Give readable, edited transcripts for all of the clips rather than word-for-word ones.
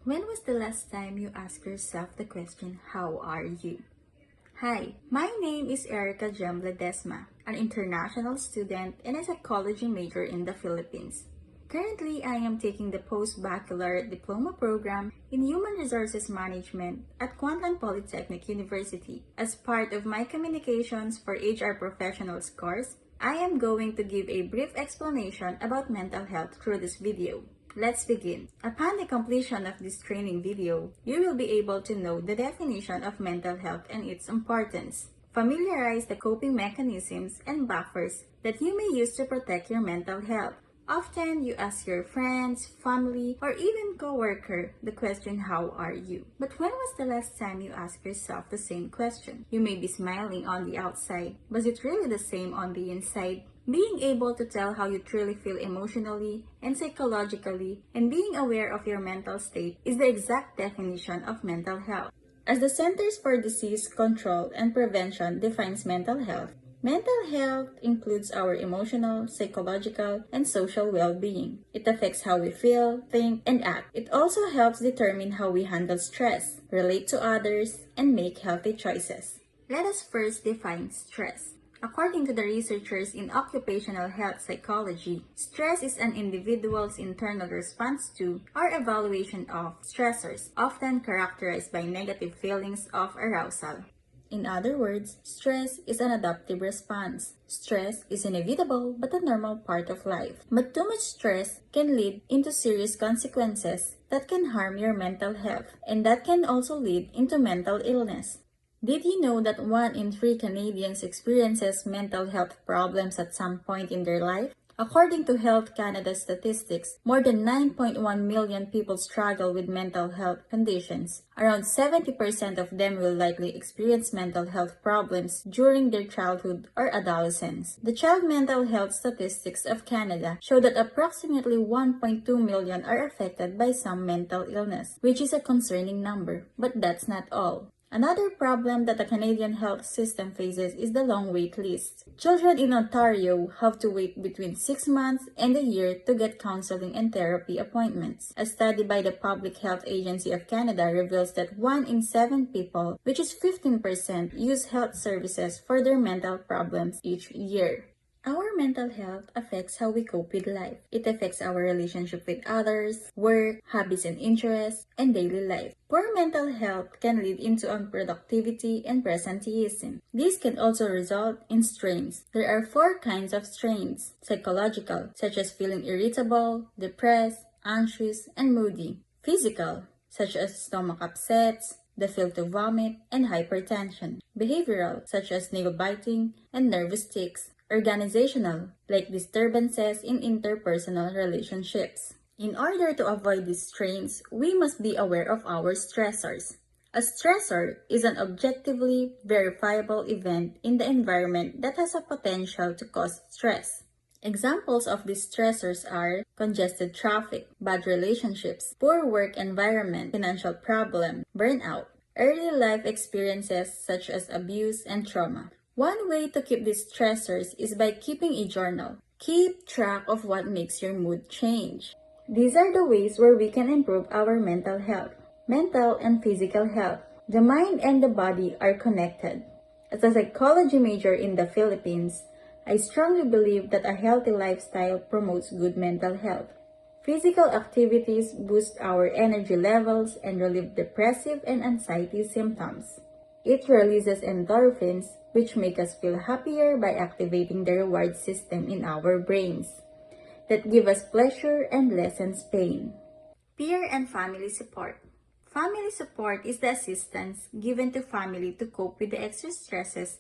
When was the last time you asked yourself the question, how are you? Hi, my name is Ericka Ledesma, an international student and a psychology major in the Philippines. Currently, I am taking the post-baccalaureate diploma program in Human Resources Management at Kuantan Polytechnic University. As part of my Communications for HR Professionals course, I am going to give a brief explanation about mental health through this video. Let's begin. Upon the completion of this training video, you will be able to know the definition of mental health and its importance. Familiarize the coping mechanisms and buffers that you may use to protect your mental health. Often, you ask your friends, family, or even coworker the question, how are you? But when was the last time you asked yourself the same question? You may be smiling on the outside, but is it really the same on the inside? Being able to tell how you truly feel emotionally and psychologically and being aware of your mental state is the exact definition of mental health. As the Centers for Disease Control and Prevention defines mental health includes our emotional, psychological, and social well-being. It affects how we feel, think, and act. It also helps determine how we handle stress, relate to others, and make healthy choices. Let us first define stress. According to the researchers in occupational health psychology, stress is an individual's internal response to or evaluation of stressors, often characterized by negative feelings of arousal. In other words, stress is an adaptive response. Stress is inevitable but a normal part of life. But too much stress can lead into serious consequences that can harm your mental health, and that can also lead into mental illness. Did you know that 1 in 3 Canadians experiences mental health problems at some point in their life? According to Health Canada statistics, more than 9.1 million people struggle with mental health conditions. Around 70% of them will likely experience mental health problems during their childhood or adolescence. The Child Mental Health Statistics of Canada show that approximately 1.2 million are affected by some mental illness, which is a concerning number. But that's not all. Another problem that the Canadian health system faces is the long wait list. Children in Ontario have to wait between 6 months and a year to get counseling and therapy appointments. A study by the Public Health Agency of Canada reveals that 1 in 7 people, which is 15%, use health services for their mental problems each year. Our mental health affects how we cope with life. It affects our relationship with others, work, hobbies and interests, and daily life. Poor mental health can lead into unproductivity and presenteeism. These can also result in strains. There are 4 kinds of strains: psychological, such as feeling irritable, depressed, anxious, and moody; physical, such as stomach upsets, the feel to vomit, and hypertension; behavioral, such as nail biting and nervous tics; organizational, like disturbances in interpersonal relationships. In order to avoid these strains, we must be aware of our stressors. A stressor is an objectively verifiable event in the environment that has a potential to cause stress. Examples of these stressors are congested traffic, bad relationships, poor work environment, financial problem, burnout, early life experiences such as abuse and trauma. One way to keep these stressors is by keeping a journal. Keep track of what makes your mood change. These are the ways where we can improve our mental health. Mental and physical health. The mind and the body are connected. As a psychology major in the Philippines, I strongly believe that a healthy lifestyle promotes good mental health. Physical activities boost our energy levels and relieve depressive and anxiety symptoms. It releases endorphins, which make us feel happier by activating the reward system in our brains that give us pleasure and lessens pain. Peer and family support. Family support is the assistance given to family to cope with the extra stresses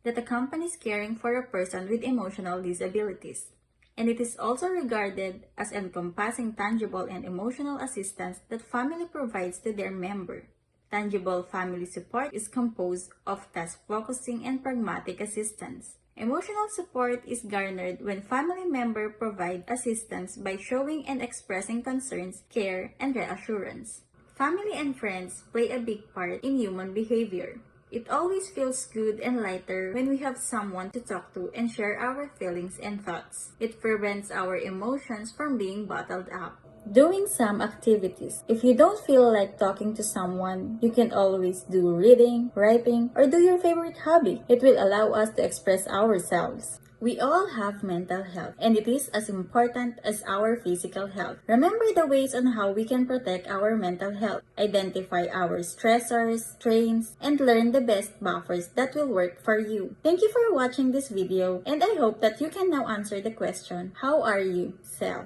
that accompanies caring for a person with emotional disabilities. And it is also regarded as encompassing tangible and emotional assistance that family provides to their member. Tangible family support is composed of task-focusing and pragmatic assistance. Emotional support is garnered when family members provide assistance by showing and expressing concerns, care, and reassurance. Family and friends play a big part in human behavior. It always feels good and lighter when we have someone to talk to and share our feelings and thoughts. It prevents our emotions from being bottled up. doing some activities. If you don't feel like talking to someone, you can always do reading, writing, or do your favorite hobby. It will allow us to express ourselves. We all have mental health, and it is as important as our physical health. Remember the ways on how we can protect our mental health. Identify our stressors, strains, and learn the best buffers that will work for you. Thank you for watching this video, and I hope that you can now answer the question, how are you, self?